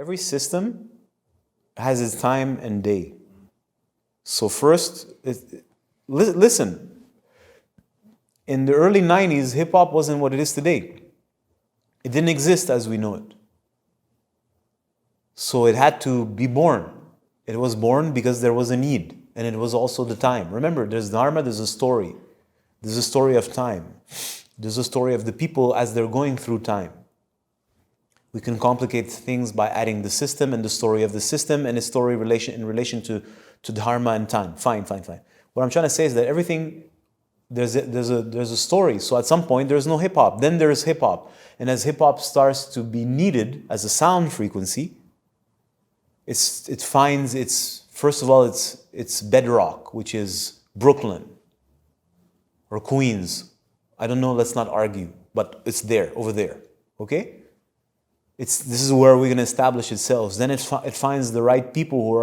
Every system has its time and day. So first, listen, in the early 90s, hip-hop wasn't what it is today. It didn't exist as we know it. So it had to be born. It was born because there was a need, and it was also the time. Remember, there's dharma, there's a story. There's a story of time. There's a story of the people as they're going through time. We can complicate things by adding the system and the story of the system and a story in relation to dharma and time. Fine. What I'm trying to say is that everything, there's a story. So at some point there's no hip hop. Then there's hip hop. And as hip hop starts to be needed as a sound frequency, it finds first of all its bedrock, which is Brooklyn or Queens. I don't know, let's not argue, but it's there, over there. Okay? This is where we're going to establish itself. Then it finds the right people who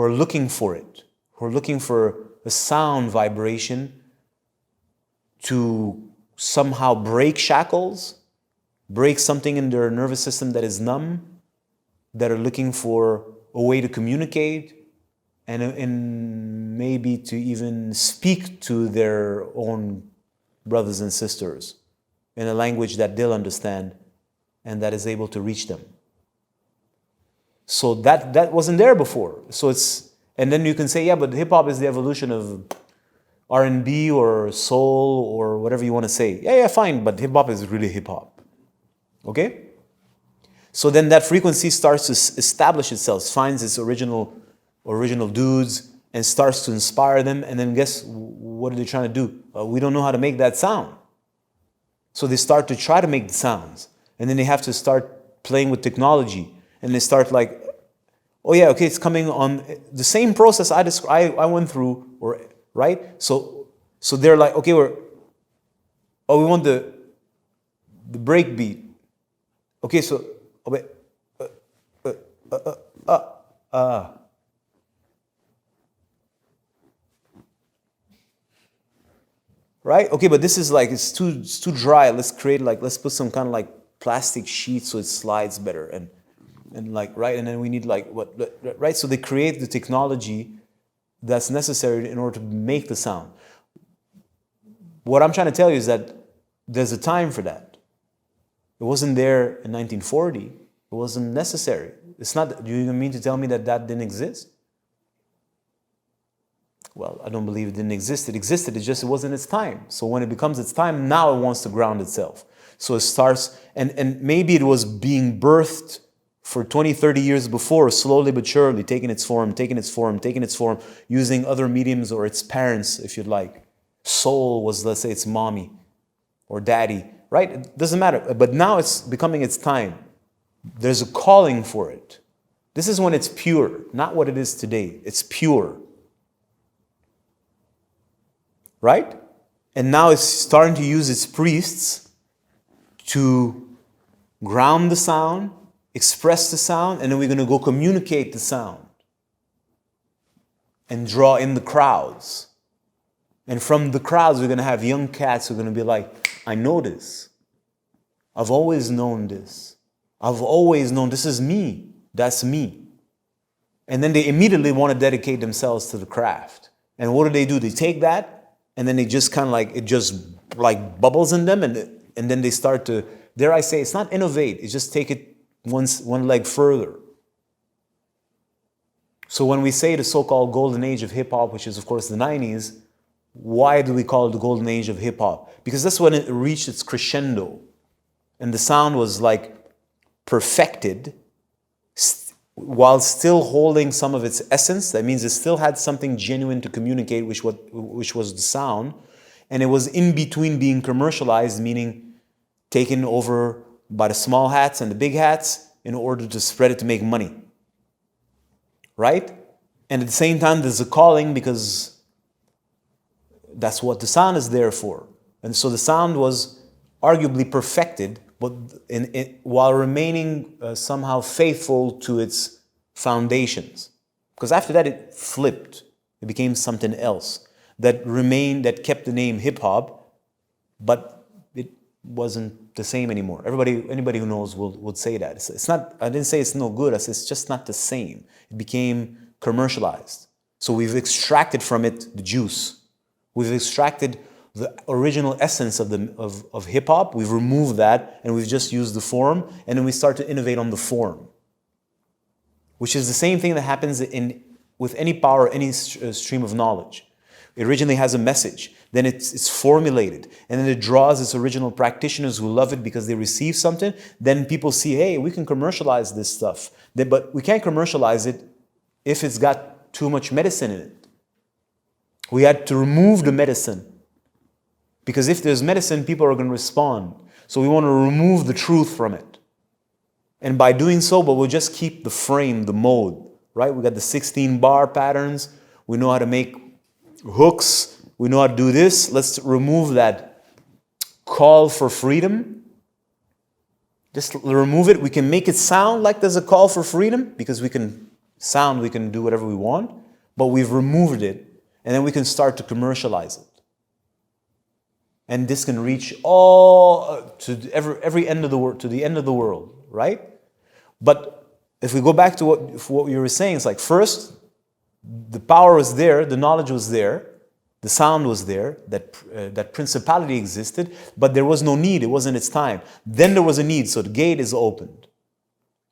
are looking for it, who are looking for a sound vibration to somehow break shackles, break something in their nervous system that is numb, that are looking for a way to communicate and maybe to even speak to their own brothers and sisters in a language that they'll understand and that is able to reach them. So that wasn't there before. And then you can say, yeah, but hip hop is the evolution of R&B or soul or whatever you want to say. Yeah, fine, but hip hop is really hip hop. Okay? So then that frequency starts to establish itself, finds its original dudes and starts to inspire them. And then guess what are they trying to do? We don't know how to make that sound. So they start to try to make the sounds. And then they have to start playing with technology. And they start like, oh yeah, okay, it's coming on the same process I went through, or right? So they're like, okay, we want the break beat. Okay, so right? Okay, but this is like it's too dry. Let's put some kind of like plastic sheet so it slides better and like, right? And then we need like what, right? So they create the technology that's necessary in order to make the sound. What I'm trying to tell you is that there's a time for that. It wasn't there in 1940. It wasn't necessary. It's not, do you mean to tell me that didn't exist? Well, I don't believe it didn't exist. It existed, it wasn't its time. So when it becomes its time, now it wants to ground itself. So it starts, and maybe it was being birthed for 20, 30 years before, slowly but surely, taking its form, using other mediums or its parents, if you'd like. Soul was, let's say, its mommy or daddy, right? It doesn't matter. But now it's becoming its time. There's a calling for it. This is when it's pure, not what it is today. It's pure. Right? And now it's starting to use its priests to ground the sound, express the sound, and then we're going to go communicate the sound and draw in the crowds. And from the crowds, we're going to have young cats who are going to be like, I know this. I've always known this. I've always known this is me. That's me. And then they immediately want to dedicate themselves to the craft. And what do? They take that, and then they just kind of like, it just like bubbles in them, and then they start to, dare I say, it's not innovate, it's just take it one leg further. So when we say the so-called golden age of hip-hop, which is of course the 90s, why do we call it the golden age of hip-hop? Because that's when it reached its crescendo. And the sound was like perfected while still holding some of its essence. That means it still had something genuine to communicate, which was the sound. And it was in between being commercialized, meaning taken over by the small hats and the big hats in order to spread it to make money. Right? And at the same time, there's a calling because that's what the sound is there for. And so the sound was arguably perfected, but while remaining somehow faithful to its foundations. Because after that, it flipped. It became something else that kept the name hip-hop, but it wasn't the same anymore. Anybody who knows would say that. It's not, I didn't say it's no good, it's just not the same. It became commercialized. So we've extracted from it the juice. We've extracted the original essence of hip-hop, we've removed that, and we've just used the form, and then we start to innovate on the form. Which is the same thing that happens with any power, any stream of knowledge. It originally has a message, then it's formulated, and then it draws its original practitioners who love it because they receive something. Then people see, hey, we can commercialize this stuff. But we can't commercialize it if it's got too much medicine in it. We had to remove the medicine. Because if there's medicine, people are going to respond. So we want to remove the truth from it. And by doing so, but we'll just keep the frame, the mode, right? We got the 16 bar patterns. We know how to make hooks. We know how to do this. Let's remove that call for freedom. Just remove it. We can make it sound like there's a call for freedom because we can do whatever we want. But we've removed it. And then we can start to commercialize it. And this can reach all to every end of the world, to the end of the world, right? But if we go back to what you were saying, it's like first, the power was there, the knowledge was there, the sound was there, that principality existed, but there was no need, it wasn't its time. Then there was a need, so the gate is opened.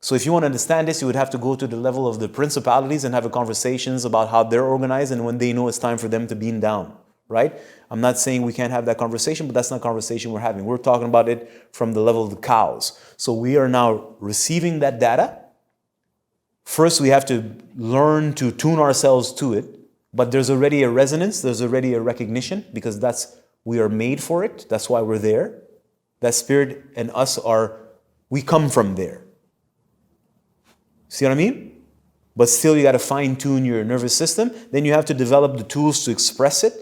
So if you want to understand this, you would have to go to the level of the principalities and have conversations about how they're organized and when they know it's time for them to beam down, right? I'm not saying we can't have that conversation, but that's not a conversation we're having. We're talking about it from the level of the cows. So we are now receiving that data. First, we have to learn to tune ourselves to it, but there's already a resonance, there's already a recognition, because we are made for it. That's why we're there. That spirit and us we come from there. See what I mean? But still, you got to fine-tune your nervous system. Then you have to develop the tools to express it.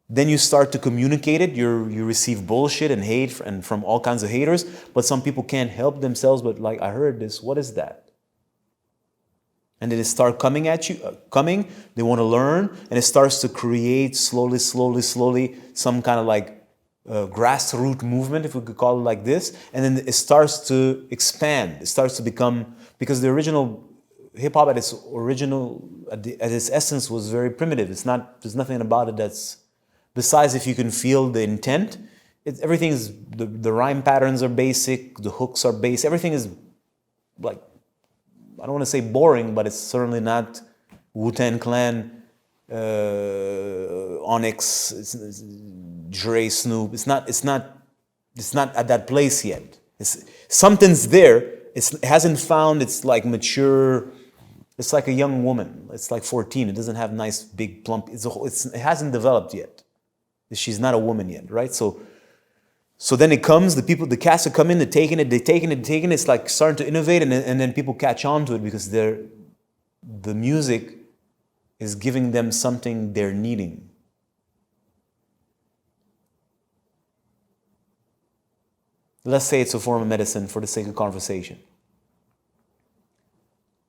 Then you start to communicate it. You receive bullshit and hate and from all kinds of haters. But some people can't help themselves. But like, I heard this. What is that? And then it starts coming at you. They want to learn. And it starts to create slowly some kind of like grassroots movement, if we could call it like this. And then it starts to expand. It starts to become, because the original hip-hop at its essence was very primitive. There's nothing about it that's, besides if you can feel the intent, everything is, the rhyme patterns are basic, the hooks are basic, everything is like, I don't want to say boring, but it's certainly not Wu-Tang Clan, Onyx, it's Dre, Snoop. It's not at that place yet. Something's there. It hasn't found its like mature. It's like a young woman. It's like 14. It doesn't have nice big plump. It hasn't developed yet. She's not a woman yet, right? So then it comes. The cats are coming. They're taking it. It's like starting to innovate, and then people catch on to it because the music is giving them something they're needing. Let's say it's a form of medicine for the sake of conversation.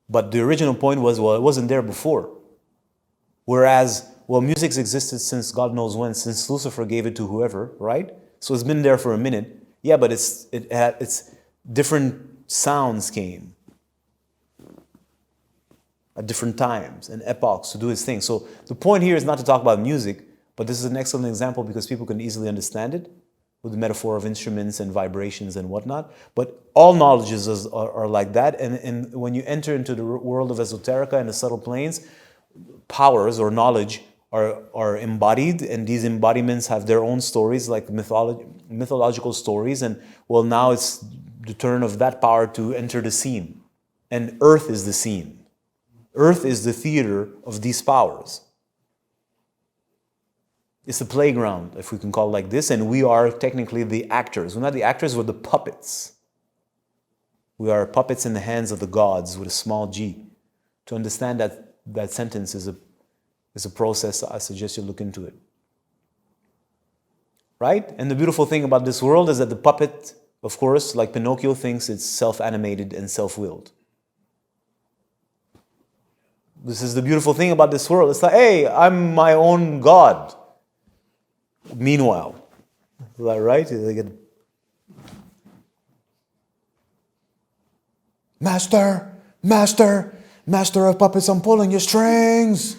But the original point was, well, it wasn't there before. Whereas, well, music's existed since God knows when, since Lucifer gave it to whoever, right? So it's been there for a minute. Yeah, but it's different sounds came at different times and epochs to do its thing. So the point here is not to talk about music, but this is an excellent example because people can easily understand it with the metaphor of instruments and vibrations and whatnot. But all knowledges are like that. And when you enter into the world of esoterica and the subtle planes, powers or knowledge are embodied, and these embodiments have their own stories, like mythological stories. And well, now it's the turn of that power to enter the scene. And Earth is the scene. Earth is the theater of these powers. It's the playground, if we can call it like this, and we are technically the actors. We're not the actors, we're the puppets. We are puppets in the hands of the gods with a small g. To understand that sentence is a process, I suggest you look into it. Right? And the beautiful thing about this world is that the puppet, of course, like Pinocchio, thinks it's self-animated and self-willed. This is the beautiful thing about this world. It's like, hey, I'm my own god. Meanwhile, right? Master, master, master of puppets, I'm pulling your strings.